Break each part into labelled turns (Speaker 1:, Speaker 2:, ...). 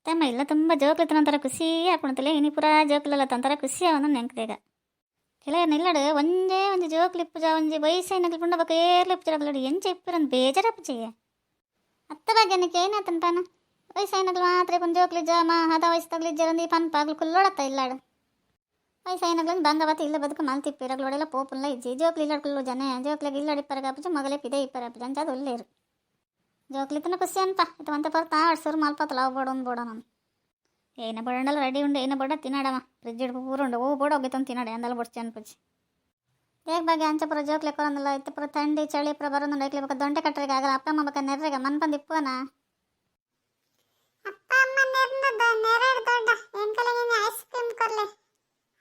Speaker 1: ತಮ್ಮ ಇಲ್ಲ ತುಂಬ ಜೋಕ್ಲಿತ್ತನಂತರ ಖುಷಿ ಹಾಕೊಂತಲೇ ಇನಿ ಪುರಾ ಜೋಕ್ಲಲ್ಲ ತಂತರ ಖುಷಿ ಅವನ ನೆಂಕದೇಗ ಕೆಲ ನಿಲ್ಲಡು ಒಂದೇ ಒಂದು ಜೋಕ್ಲಿಪ್ಪುಜ ಒಂಜಿ ವಯಸ್ಸೈನಗ್ಲಿ ಪುಂಡ ಬಕ್ಕ ಏರ್ಲಿಪ್ಪುಜರಗ್ಲಡು ಎಂಚ ಇಪ್ಪಿರಂದು ಬೇಜಾರಪ್ಪುಜಯ್ಯ ಅತ್ತ ಬಗ್ಗೆ ನಿಕ್ಕೆ ಏನಾತನ ಪಾನ ವಯಸ್ಸೈನಗ್ಲು ಮಾತ್ರ ಒಂದು ಜೋಕ್ಲಿಜ್ಜ ಮಾ ಹದ ವಯಸ್ಸಾಗ್ಲಿಜ್ಜರಂದು ಈ ಪನ್ಪಾಗ್ಲು ಕುಲ್ಲೋಡತ್ತ ಇಲ್ಲಾಡು ವಯಸ್ಸೈನಗ್ಲಂದು ಬಂಗವತ್ತು ಇಲ್ಲ ಬದುಕು ಮಲ್ತಿಪ್ಪಿರಗ್ಲೋಡೆಲ್ಲ ಪೋಪುಲ್ಲ ಇಜ್ಜಿ ಜೋಕ್ಲಿ ಇಲ್ಲಾಡ್ಕುಲ್ಲು ಜನ ಜೋಕ್ಲಿಗೆ ಇಲ್ಲಾಡಿಪ್ಪರಗಾಪುಜ ಮಗಲೇ ಪಿದೆ ಇಪ್ಪರಪ್ಪುಜ ಅಂಚದು ಒಳ್ಳೆಯರು జోకులితన ఖుషి అన్ప ఇటువంటి పడతా ఆడుసారు మలపతలు అవ్వ బోడ బోడ నన్ను అయిన బొడండలు రెడీ ఉండి అయిన బొడ తినాడమ్మా ఫ్రిడ్జ్ ఇడుపు ఊరుండు ఓ బోడ ಒಗ್ಗಿತಂದು ತಿನ್ನಾಡೆ ಅಂದಲ್ಲ ಬಡ್ಚಿ ಅನ್ಪಚ್ಚಿ ಹೇಗೆ ಬಗ್ಗೆ ಅಂಚಪುರ ಜೋಕ್ಲೆ ಕೊರಂದಲ್ಲ ಇತ್ತಪುರ ಥಂಡಿ ಚಳಿ ಪುರ ಬರೋದು ಐಕ್ಲಿ ಬೇಕಾ ದೊಂಟೆ ಕಟ್ಟರಿಗೆ ಆಗಲ್ಲ ಅಪ್ಪ ಅಮ್ಮ ಬೇಕಾ ನೆರ್ರೆಗ ಮನ್ಪಂದು ಇಪ್ಪುವನ
Speaker 2: ಅಪ್ಪ ಅಮ್ಮ ನೆರ್ನದ ನೆರೆಡ್ ದೊಡ್ಡ ಎಂಕಲಗಿನ ಐಸ್ ಕ್ರೀಮ್ ಕೊರ್ಲೆ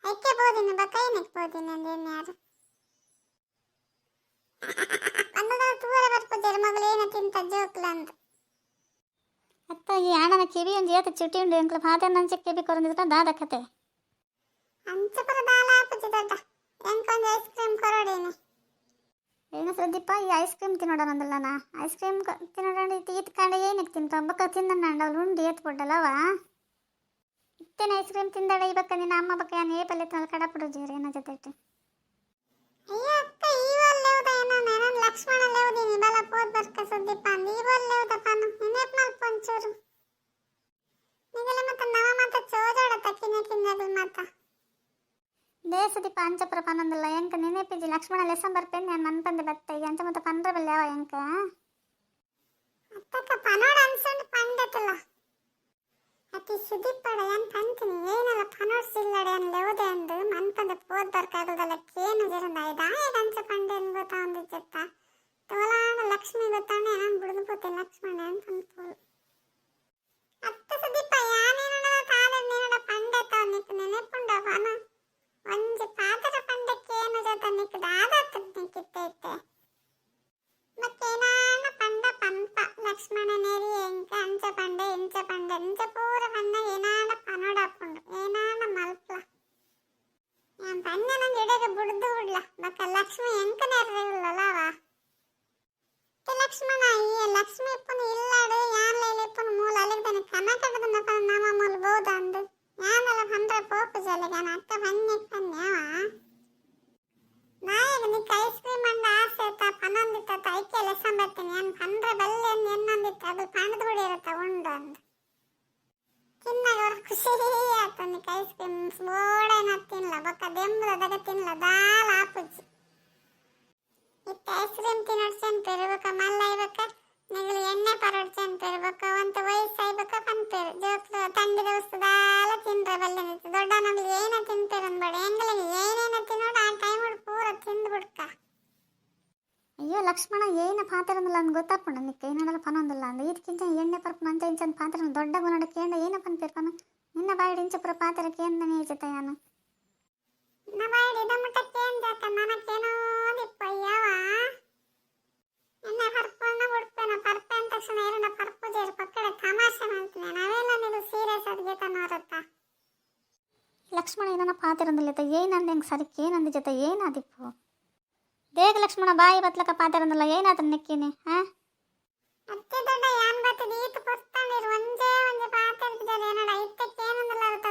Speaker 2: ಐಕೆ ಬೋದಿನ ಬಕೈ ನೆಕ್ ಬೋದಿನ ಅಂದೇನು ಯಾರು ಅನ್ನದ ತೂವರೆ ಬರ್ಪುಜರು ಮಗಳು ಏನ ತಿಂತ ಜೋಕ್ಲ ಅಂತ
Speaker 1: ಅತ್ತ ಈ ಆಣನ ಕಿವಿ ಒಂದು ಏತ ಚುಟಿ ಉಂಡು ಎಂಕ್ಲ ಫಾದರ್ ನಂಚೆ ಕಿವಿ ಕೊರಂದಿದ್ರ ದಾದ ಕತೆ
Speaker 2: ಅಂಚಪುರ ದಾಲ ಆಪುಜಿ ದೊಡ್ಡ ಎಂಕೊಂದು ಐಸ್ ಕ್ರೀಮ್ ಕೊರೋಡೇನೆ
Speaker 1: ಏನು ಸುದ್ದಿಪ್ಪ ಈ ಐಸ್ ಕ್ರೀಮ್ ತಿನ್ನೋಡನಂದಲ್ಲ ನಾ ಐಸ್ ಕ್ರೀಮ್ ತಿನ್ನೋಡಿ ಈತ್ ಕಾಂಡ ಏನಕ್ಕೆ ತಿಂತ ಬಕ್ಕ ತಿಂದ ಅವ್ಳು ಉಂಡು ಏತ್ ಕೊಡ್ಡಲ್ಲವ ಇತ್ತೇನೆ ಐಸ್ ಕ್ರೀಮ್ ತಿಂದಾಡ ಈ ಬಕ್ಕ ನಿನ್ನ ಅಮ್ಮ ಬಕ್ಕ ಏನು ಏಪಲ್ಲಿ ಎತ್ತನಲ್ಲಿ ಕಡಪಡು ಜೀರಿ ಏನೋ ಜೊತೆ ಇಟ್ಟು
Speaker 2: ಅಯ್ಯ ಅಕ್ಕ ಈವಲ್ ಲೇವುದ ಏನೋ ನಾನು ಲಕ್ಷ್ಮಣ ಲೇವುದಿನಿ ಬಲ ಪೋದ್ ಬರ್ಕ ಸುದ್ದಿಪ್ಪ ಅಂದ ಈವಲ್ ಲೇವುದ ಪಾನು ನೆನೆಪ್ ಮಲ್ಪ ಒಂಚೂರು ನಿಗಲ ಮತ್ತ ನವ ಮತ್ತ ಚೋಜಾಡ ತಕ್ಕಿನ ಕಿಂದಗಲ್ ಮತ್ತ
Speaker 1: ದೇಸದಿಪ್ಪ ಅಂಚಪುರ ಪನ್ನೊಂದಲ್ಲ ಎಂಕ ನೆನೆಪಿಜಿ ಲಕ್ಷ್ಮಣ ಲೆಸಂ ಬರ್ಪೇನೆ ನಾನು ಮನ್ಪಂದೆ ಬತ್ತ ಈಗ ಅಂಚ ಮತ್ತೆ ಪಂದ್ರ ಬಲ್ಲ ಯಾವ ಎಂಕ
Speaker 2: ಅತ್ತಕ್ಕ ಪನೋಡ ಅನ್ಸೊಂಡು ಪಂಡತಲ್ಲ ಅತಿ ಸುದಿಪ್ಪಡ ಏನ್ ಪಂತೀನಿ ಏನಲ್ಲ ಪನೋಡ್ ಸಿಲ್ಲಡೆ ಅನ್ ಲೇವುದೆ ಅಂದು ಮನ್ಪಂದೆ ಪೋದ್ ಬರ್ಕಾಗದಲ್ಲ ಕೇನು ಜರಂದ ದಾಯಗ ಅಂಚ ಪಂಡೆ ಅನ್ ಗೊತ್ತಾ ಒಂದು ಚೆತ್ತ ತೋಲಾಣ ಲಕ್ಷ್ಮಿ ಗೊತ್ತಾಣೆ ನಾನು ಬಿಡುದು ಪೋತೆ ಲಕ್ಷ್ಮಣ ಅಂತ ಅನ್ಪೋಳು ಅತ್ತ ಸುದಿಪ್ಪ ಯಾನೇನಡ ತಾಲೆ ನೀನಡ ಪಂಡೆತ ನಿಕ್ ನೆನೆಪುಂಡ ಪನ ಒಂಜಿ ಪಾತ್ರ ಪಂಡಕ್ಕೆ ಏನು ಜೊತ ನಿಕ್ ದಾದಾತ ನಿಕ್ಕಿತ್ತೆ ಇತ್ತೆ ಮತ್ತೇನಾನ ಪಂಡ ಪಂಪ ಲಕ್ಷ್ಮಣ ನೇರಿ ಎಂಕ ಅಂಚ ಪಂಡೆ ಇಂಚ ಪಂಡೆ ಇಂಚ ಪೂರ ಪಂಡ ಏನಾನ ಪನೋಡ ಹಾಕೊಂಡು ಏನಾನ ಮಲ್ಪಲ ഞാൻ പന്നനം ഇടയ്ക്ക് ബുടുത്തു വിടില്ല ബക്ക ലക്ഷ്മി ಎಂಕ ನೆರವಿಲ್ಲಲ್ಲವ ಲಕ್ಷ್ಮಣ ಈ ಲಕ್ಷ್ಮಿ ಇಪ್ಪನು ಇಲ್ಲಾಡು ಯಾನ್ ಲೈಲ ಇಪ್ಪನು ಮೂಲ ಅಲ್ಲಿಗ್ತಾನೆ ಕನಕದ ನಮ್ಮ ಮೂಲ ಬೋದ ಅಂದು ಯಾನಲ್ಲ ಬಂದ್ರೆ ಪೋಪು ಜಲೆಗೆ ನಾನು ಅಕ್ಕ ಪನ್ಯಾವ ನಾಯಗ ನಿಕ್ಕ ಐಸ್ ಕ್ರೀಮ್ ಅಂಡ ಆಸೆ ಇತ್ತ ಪನೊಂದಿತ್ತ ಐಕೆ ಲೆಸಂ ಬರ್ತೀನಿ ನಾನು ಬಂದ್ರೆ ಬಲ್ಲೆ ಅಂದು ಎನ್ನೊಂದಿತ್ತ ಅದು ಪಣದು ಬಿಡಿ ಇರತ್ತ ಉಂಡು ಅಂದು ತಿನ್ನಾಗ ಅವ್ರ ಖುಷಿ ಆಯ್ತು ನಿಕ್ಕ ಐಸ್ ಕ್ರೀಮ್ ಬೋಡೇನ ತಿನ್ನಲ ಬೊಕ್ಕ ದೆಂಬುದಾಗ ತಿನ್ನಲ ದಾಲ ಆಪುಜಿ ಇತ್ತ ಐಸ್ ಕ್ರೀಮ್ ತಿನ್ನೋಡ್ಸೇನ್ ಪೆರುಬಕ ಮಲ್ಲ ಇಬಕ ನಿಗಲು ಎಣ್ಣೆ ಪರೋಡ್ಸೇನ್ ಪೆರುಬಕ ಒಂದು ವಯಸ್ಸು ಐಬಕ ಪನ್ಪೇರು ಜೋಕ್ಲು ತಂಡಿದ ವಸ್ತು ದಾಲ ತಿಂದ್ರೆ ಬಲ್ಲೆ ನಿಂತು ದೊಡ್ಡ ನಮ್ಗೆ ಏನ ತಿಂತೇರು ಅಂದ್ಬೇಡ ಎಂಗಳಿಗೆ ಏನೇನ ತಿನ್ನೋಡು ಆ ಟೈಮ್ ಪೂರ ತಿಂದು ಬಿಡ್ಕ
Speaker 1: ಅಯ್ಯೋ ಲಕ್ಷ್ಮಣ ಏನ ಪಾತ್ರನಲ್ಲ ಅಂದ್ ಗೊತ್ತಾಪುಂಡ ನಿಕ್ಕ ಏನಲ್ಲ ಪನೊಂದಲ್ಲ ಅಂದ ಇದಕ್ಕಿಂತ ಎಣ್ಣೆ ಪರ್ಪನ ಅಂತ ಇಂಚನ್ ಪಾತ್ರ ದೊಡ್ಡ ಗುಣಡ ಕೇಂಡ ಏನ ಪನ್ಪೇರ್ಪನ ನಿನ್ನ ಬಾಯಿಡಿ ಇಂಚಪುರ ಪಾತ್ರಕ್ಕೆ ಏನ್ ನೀ ಜೊತೆ ಯಾನು
Speaker 2: ನಮ್ಮ ಬಾಯಿಡಿ ದಮ್ಮಟಕ್ಕೆ ಏನ್ ಜಾತ ನನಗೇನೋ ದಿಪ್ಪಯ್ಯವ ಎಣ್ಣೆ ಪರ್ಪನ್ನ ಬಿಡ್ಪೇನ ಪರ್ಪೆ ಅಂದ ತಕ್ಷಣ ಏರನ್ನ ಪರ್ಪು ಜೇರು ಪಕ್ಕಡೆ ತಮಾಷೆ ಮಾಡ್ತೀನಿ ನಾವೆಲ್ಲ ನೀವು ಸೀರಿಯಸ್ ಅದ್ಗೆ ತನ್ನೋರತ್ತ
Speaker 1: ಲಕ್ಷ್ಮಣ ಏನನ್ನ ಪಾತ್ರಂದಲ್ಲ ಏನಂದ ಹೆಂಗ್ ಸರಿಕೆ ಏನಂದ ಜೊತೆ ಏನಾದಿಪ್ಪು ದೇಗ ಲಕ್ಷ್ಮಣ ಬಾಯಿ ಬತ್ಲಕ ಪಾತ್ರಂದಲ್ಲ ಏನಾದ್ರ ನೆಕ್ಕಿನಿ ಹಾ
Speaker 2: ಅತ್ತೆ ದೊಡ್ಡ ಯಾನ್ ಬತ್ತದ ಈತ ಪುಸ್ತಂಡಿರು ಒಂದೇ ಪಾತ್ರ ಜನ ಏನಡ ಇತ್ತಕ್ಕೆ ಏನಂದಲ್ಲ ಅರ್ಥ